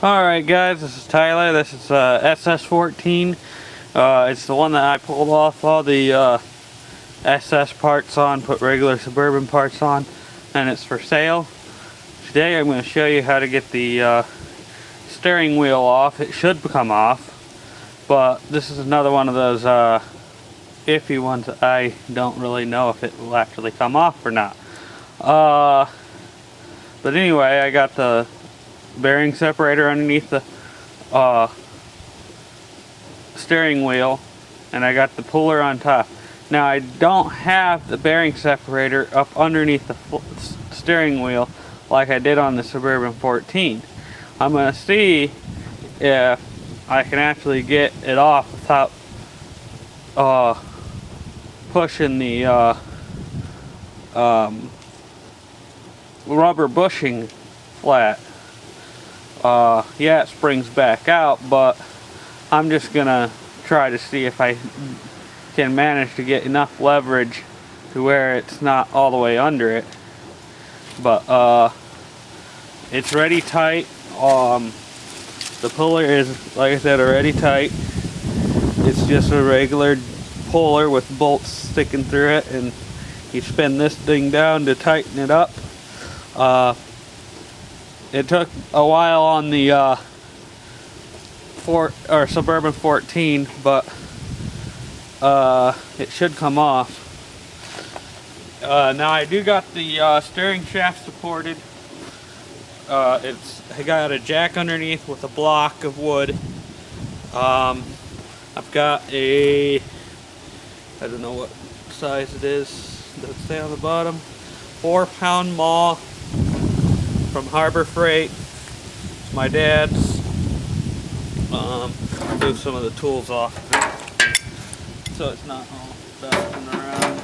Alright guys, this is Tyler. This is SS14. It's the one that I pulled off all the SS parts on, put regular Suburban parts on, and it's for sale. Today I'm going to show you how to get the steering wheel off. It should come off, but this is another one of those iffy ones that I don't really know if it will actually come off or not. But anyway, I got the bearing separator underneath the steering wheel, and I got the puller on top. Now I don't have the bearing separator up underneath the steering wheel like I did on the Suburban 14. I'm going to see if I can actually get it off without pushing the rubber bushing flat. Yeah, it springs back out, but I'm just gonna try to see if I can manage to get enough leverage to where it's not all the way under it. But it's ready tight. The puller is, like I said, already tight. It's just a regular puller with bolts sticking through it, and you spin this thing down to tighten it up. It took a while on the Suburban 14, but it should come off. Now I do got the steering shaft supported. I got a jack underneath with a block of wood. I've got a, I don't know what size it is, does it say on the bottom? 4-pound maul from Harbor Freight. It's my dad's. Move some of the tools off so it's not all dusting around.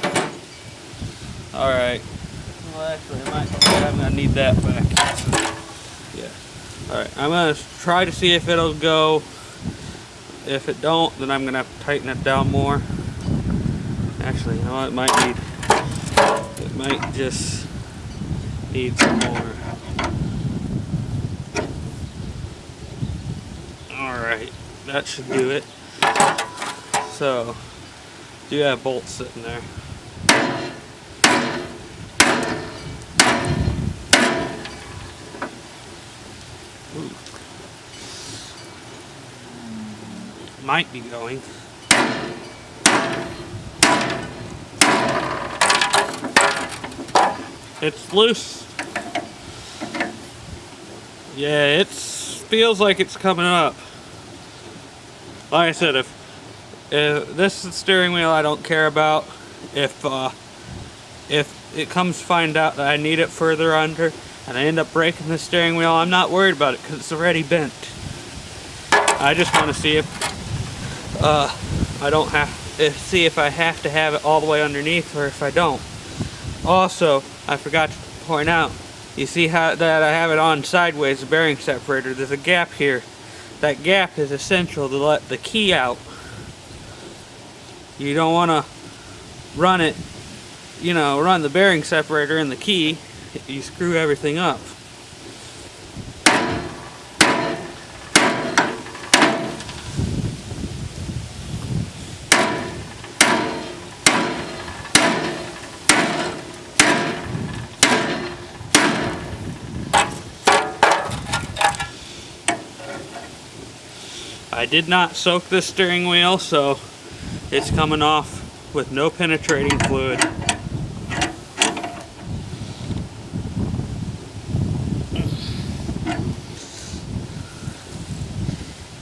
Alright. Well, actually, I'm going to need that back. Yeah. Alright, I'm going to try to see if it'll go. If it don't, then I'm going to have to tighten it down more. Actually, you know what? It might just need some more. Alright, that should do it. So, do have bolts sitting there. Ooh. Might be going. It's loose. Yeah, it feels like it's coming up. Like I said, if this is the steering wheel, I don't care about. If it comes to find out that I need it further under and I end up breaking the steering wheel, I'm not worried about it because it's already bent. I just want to see if see if I have to have it all the way underneath or if I don't. Also, I forgot to point out, you see how that I have it on sideways, the bearing separator. There's a gap here. That gap is essential to let the key out. You don't want to run it, run the bearing separator in the key. You screw everything up. I did not soak this steering wheel, so it's coming off with no penetrating fluid.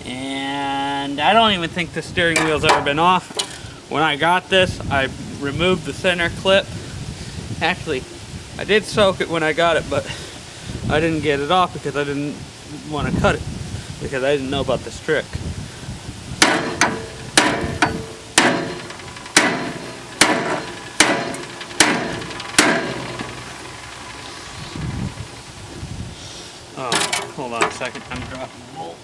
And I don't even think the steering wheel's ever been off. When I got this, I removed the center clip. Actually, I did soak it when I got it, but I didn't get it off because I didn't want to cut it, because I didn't know about this trick. Oh, hold on a second, I'm dropping the bolt.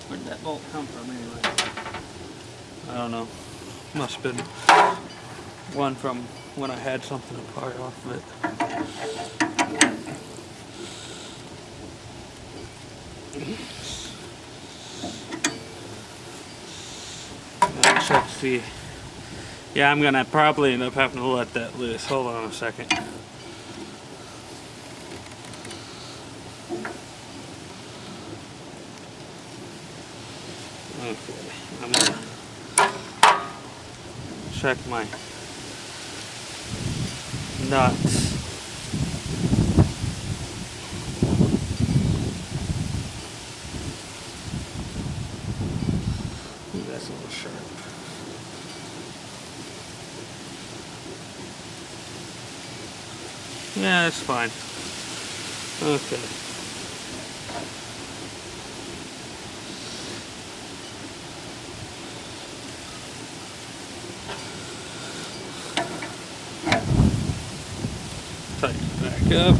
Where'd that bolt come from anyway? I don't know. Must have been one from when I had something apart off of it. Check to see. Yeah, I'm gonna probably end up having to let that loose. Hold on a second. Okay, I'm gonna check my nuts. Ooh, that's a little sharp. Yeah, that's fine. Okay. Tighten it back up.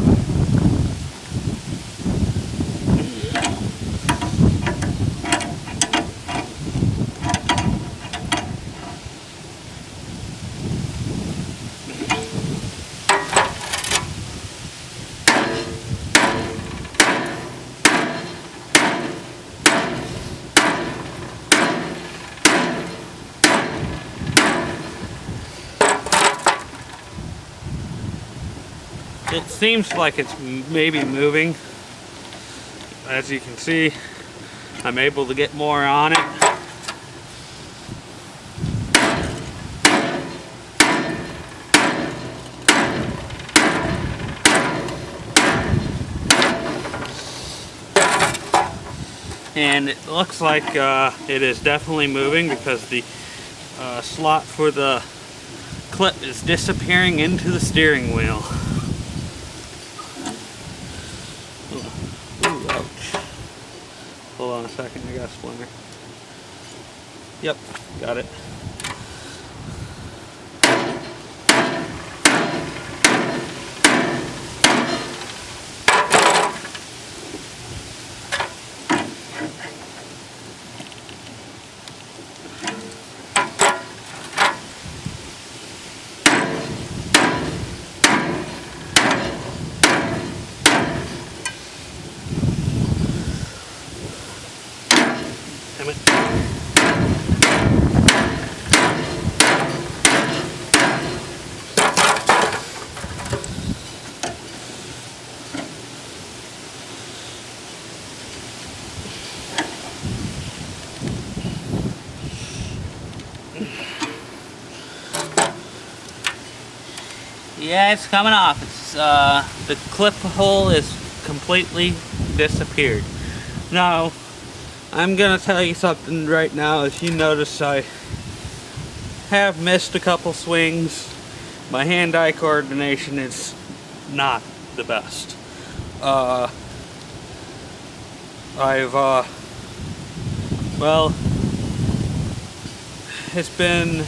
It seems like it's maybe moving. As you can see, I'm able to get more on it. And it looks like it is definitely moving because the slot for the clip is disappearing into the steering wheel. Ooh, ouch. Hold on a second, I got a splinter. Yep, got it. Damn it. Yeah, it's coming off. It's the clip hole is completely disappeared. Now, I'm gonna tell you something right now. If you notice, I have missed a couple swings. My hand-eye coordination is not the best. Well, it's been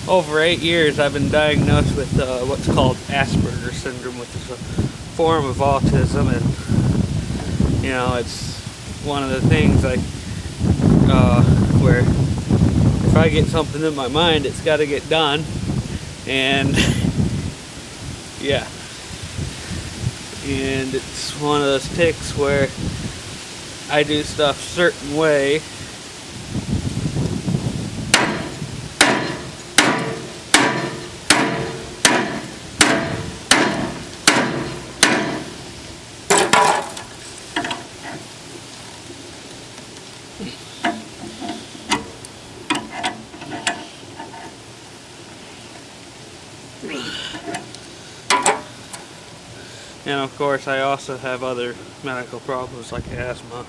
over 8 years I've been diagnosed with what's called Asperger's syndrome, which is a form of autism, and you know, it's one of the things like where if I get something in my mind, it's got to get done, and yeah, and it's one of those tics where I do stuff a certain way. And of course, I also have other medical problems like asthma.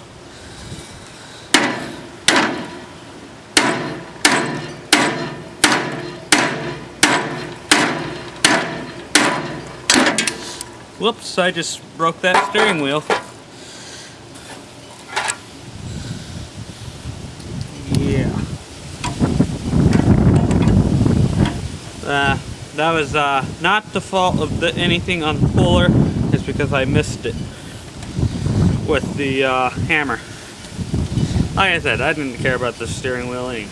Whoops, I just broke that steering wheel. Yeah. That was not the fault of anything on the puller. It's because I missed it with the hammer. Like I said, I didn't care about the steering wheel anyway.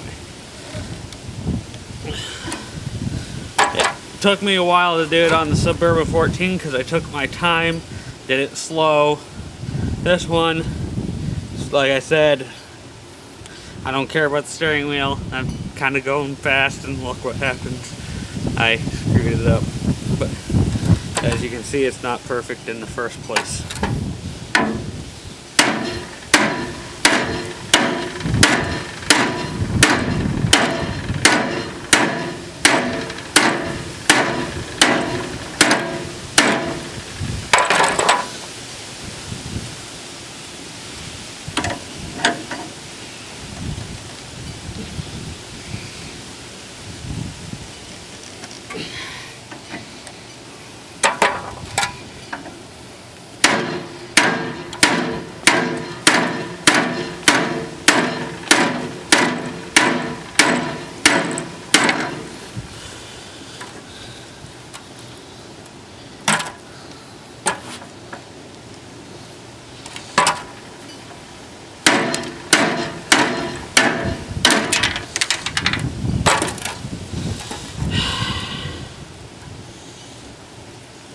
It took me a while to do it on the Suburban 14 because I took my time, did it slow. This one, Like I said, I don't care about the steering wheel. I'm kind of going fast, and look what happens. I screwed it up. But as you can see, it's not perfect in the first place.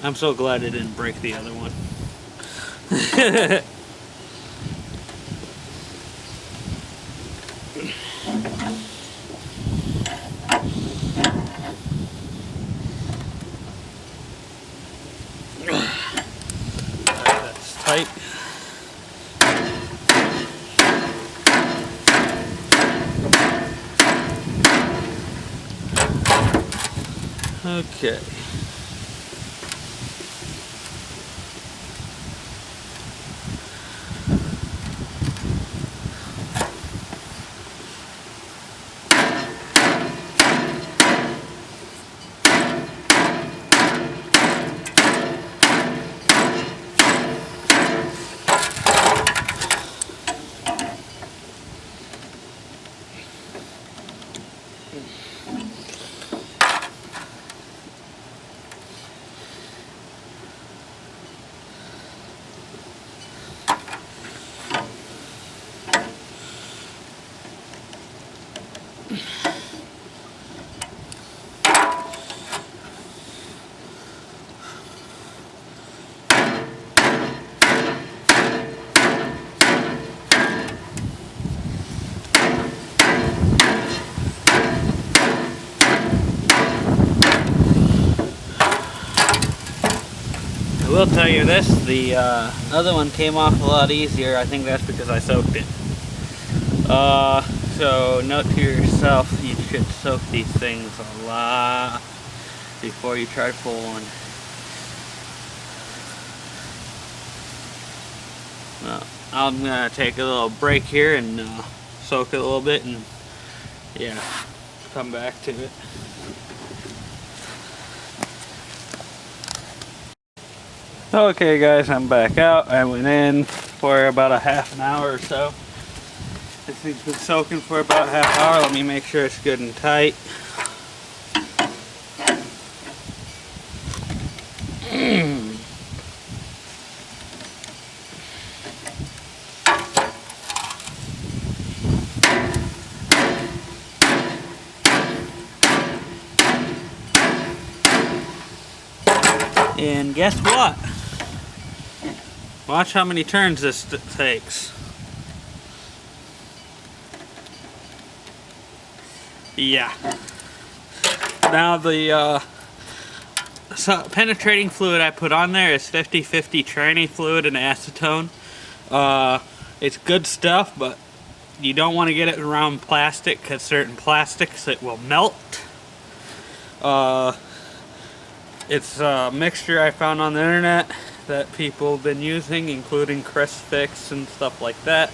I'm so glad it didn't break the other one. That's tight. Okay. I will tell you this, the other one came off a lot easier. I think that's because I soaked it. So note to yourself, you should soak these things a lot before you try to pull one. I'm gonna take a little break here and soak it a little bit, and yeah, come back to it. Okay guys, I'm back out. I went in for about a half an hour or so. This thing's been soaking for about a half hour. Let me make sure it's good and tight. And guess what? Watch how many turns this takes. Yeah. Now the penetrating fluid I put on there is 50-50 tranny fluid and acetone. It's good stuff, but you don't want to get it around plastic, because certain plastics it will melt. It's a mixture I found on the internet that people have been using, including Chris Fix and stuff like that.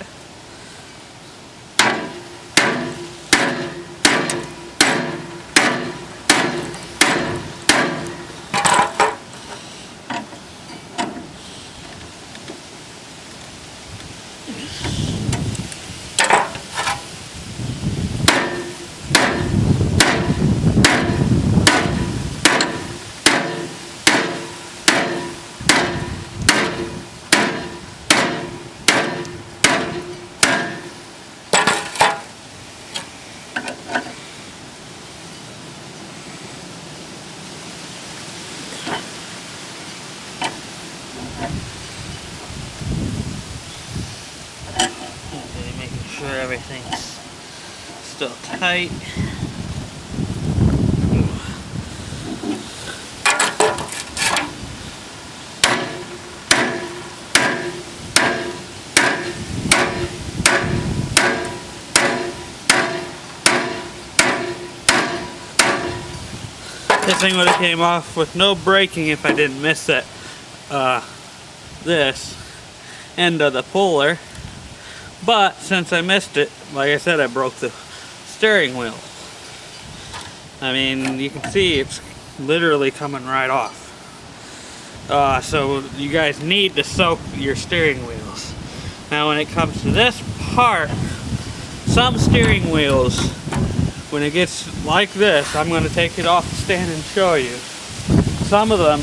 sure everything's still tight. This thing would have came off with no braking if I didn't miss that this end of the puller. But since I missed it, like I said, I broke the steering wheel. I mean, you can see it's literally coming right off. So you guys need to soak your steering wheels. Now when it comes to this part, some steering wheels, when it gets like this, I'm going to take it off the stand and show you. Some of them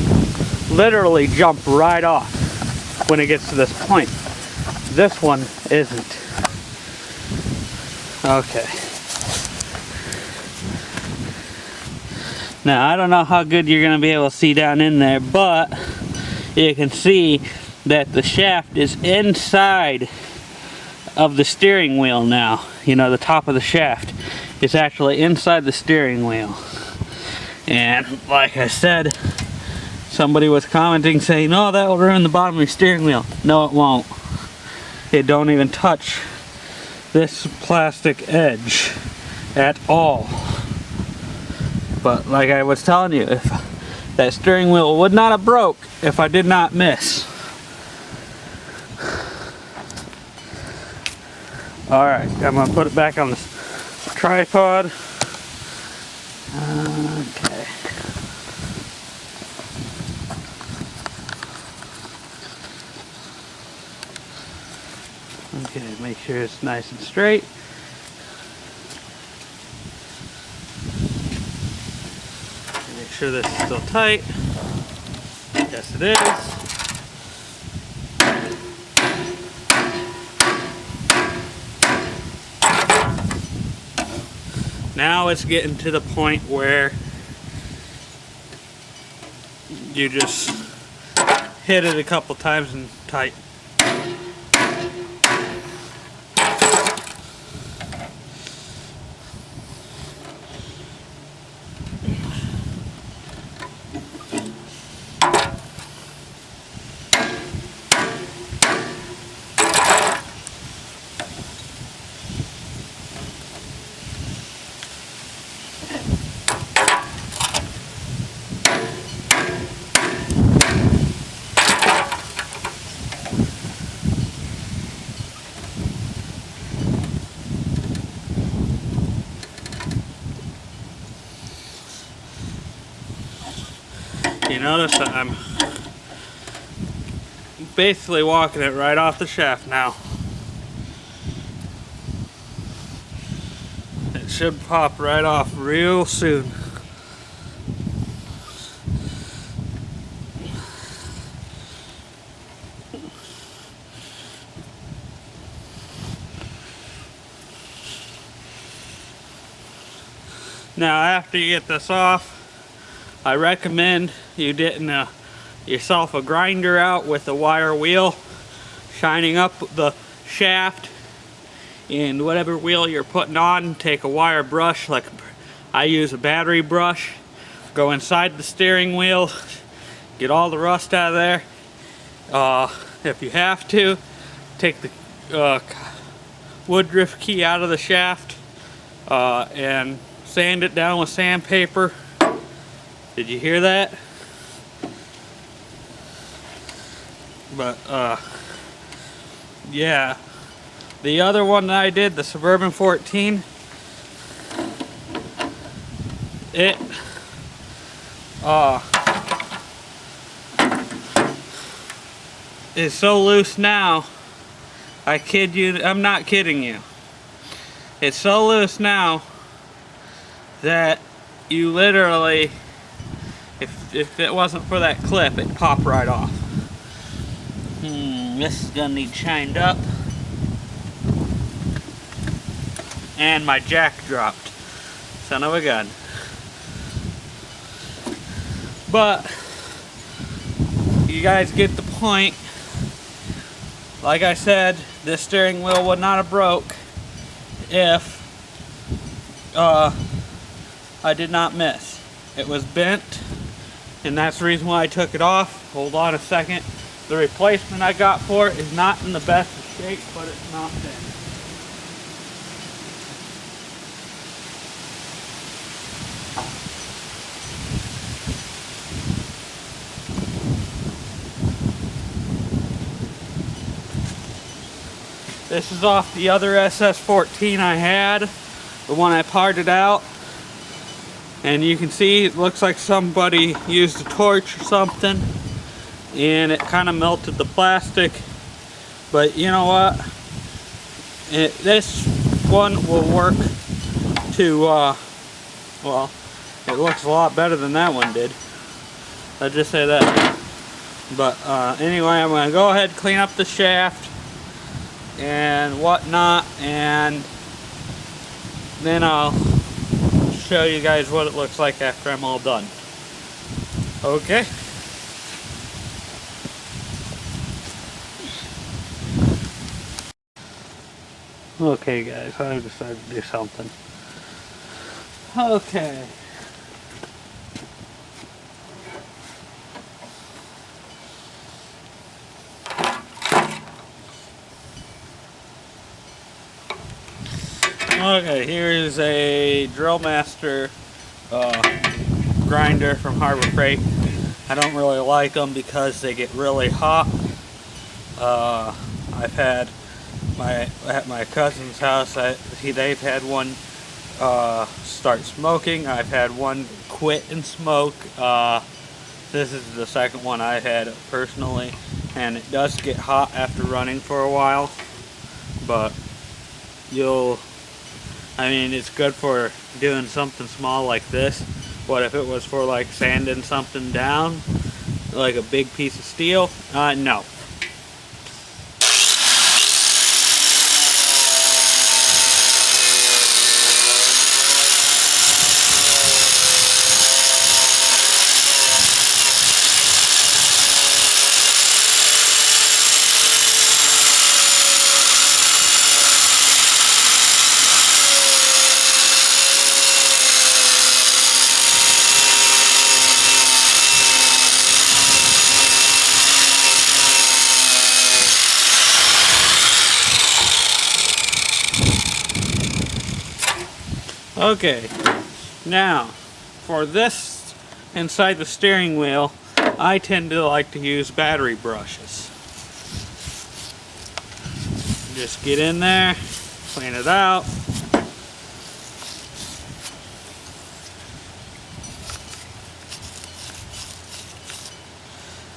literally jump right off when it gets to this point. This one isn't. Okay. Now I don't know how good you're going to be able to see down in there, but you can see that the shaft is inside of the steering wheel now. You know, the top of the shaft is actually inside the steering wheel. And like I said, somebody was commenting saying, oh, that will ruin the bottom of your steering wheel. No, it won't. It don't even touch this plastic edge at all. But like I was telling you, if that steering wheel would not have broke if I did not miss. Alright, I'm going to put it back on the tripod. Okay. Okay, make sure it's nice and straight. Make sure this is still tight. Yes, it is. Now it's getting to the point where you just hit it a couple times and tight. You notice that I'm basically walking it right off the shaft now. It should pop right off real soon. Now after you get this off, I recommend you getting yourself a grinder out with a wire wheel, shining up the shaft, and whatever wheel you're putting on, take a wire brush, like I use a battery brush, go inside the steering wheel, get all the rust out of there. If you have to, take the woodruff key out of the shaft and sand it down with sandpaper. Did you hear that? But yeah, the other one that I did, the Suburban 14, it is so loose now. I kid you, I'm not kidding you. It's so loose now that you literally, if it wasn't for that clip, it'd pop right off. This is gonna need shined up. And my jack dropped. Son of a gun. But you guys get the point. Like I said, this steering wheel would not have broke if I did not miss. It was bent, and that's the reason why I took it off. Hold on a second. The replacement I got for it is not in the best of shape, but it's not bent. This is off the other SS14 I had, the one I parted out. And you can see it looks like somebody used a torch or something, and it kind of melted the plastic. But you know what? This one will work to, well, it looks a lot better than that one did. I'll just say that. But anyway, I'm going to go ahead and clean up the shaft and whatnot, and then I'll show you guys what it looks like after I'm all done. Okay. Okay guys, I decided to do something. Okay. Okay, here is a Drill Master grinder from Harbor Freight. I don't really like them because they get really hot. I've had at my cousin's house, they've had one start smoking. I've had one quit and smoke. This is the second one I had personally, and it does get hot after running for a while, but I mean, it's good for doing something small like this. But if it was for like sanding something down, like a big piece of steel, no. Okay, now for this inside the steering wheel, I tend to like to use battery brushes. Just get in there, clean it out.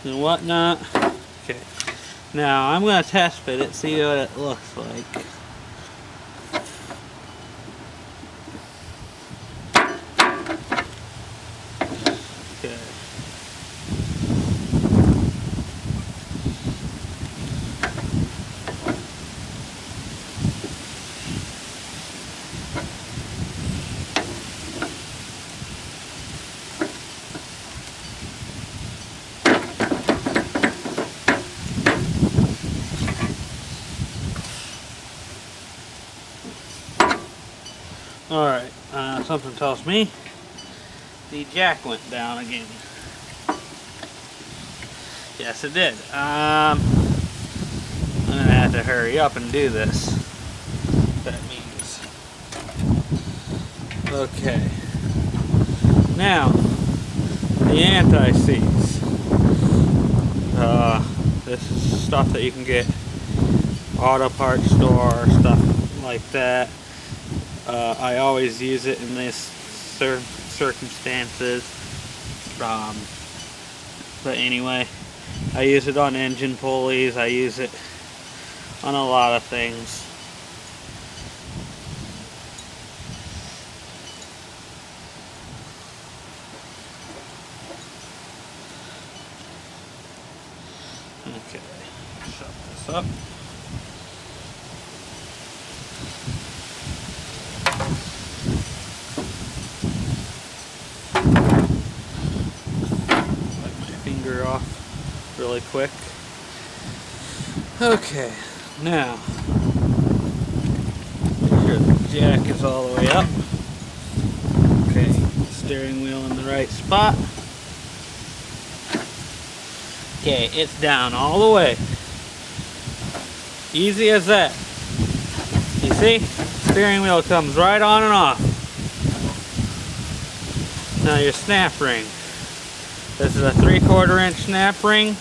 And whatnot. Okay, now I'm going to test fit it, see what it looks like. Alright, something tells me the jack went down again. Yes, it did. I'm gonna have to hurry up and do this. That means. Okay. Now, the anti-seize. This is stuff that you can get auto parts store, stuff like that. I always use it in these circumstances. But anyway, I use it on engine pulleys. I use it on a lot of things. Okay, shut this up. Off really quick. Okay, now make sure jack is all the way up. Okay, steering wheel in the right spot. Okay, it's down all the way. Easy as that. You see? Steering wheel comes right on and off. Now your snap ring. This is a 3/4 inch snap ring.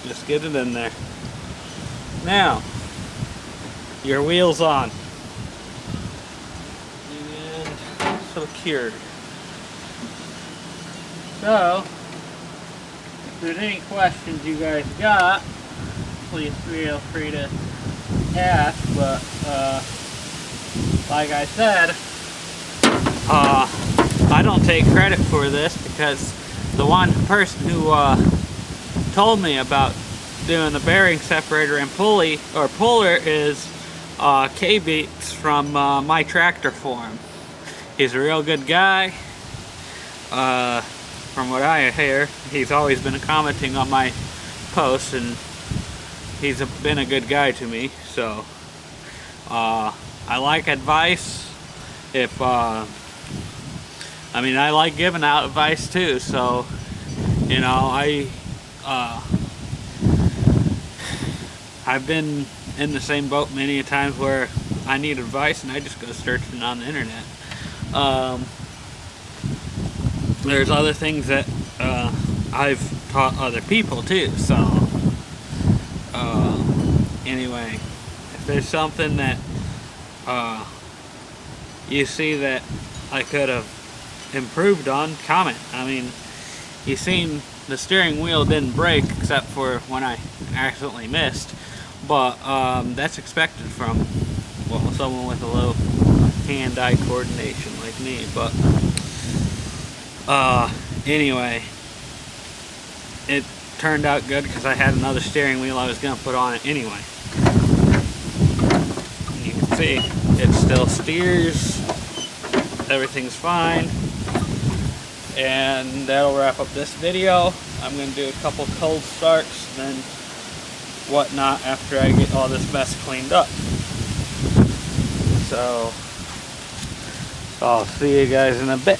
Just get it in there. Now, your wheel's on. And secured. So, if there's any questions you guys got, please feel free to ask, but like I said, I don't take credit for this because the one person who told me about doing the bearing separator and pulley or puller is K-Beats from My Tractor Forum. He's a real good guy. From what I hear, he's always been commenting on my posts, and he's been a good guy to me. So I like advice. If I mean, I like giving out advice too. So you know, I've been in the same boat many a times where I need advice and I just go searching on the internet. There's other things that I've taught other people too. So anyway, if there's something that you see that I could have improved on, comment. I mean, you seen the steering wheel didn't break except for when I accidentally missed, but that's expected from, well, someone with a low hand-eye coordination like me. But anyway, it turned out good because I had another steering wheel I was going to put on it anyway. And you can see it still steers, everything's fine. And that'll wrap up this video. I'm going to do a couple cold starts and then whatnot after I get all this mess cleaned up. So I'll see you guys in a bit.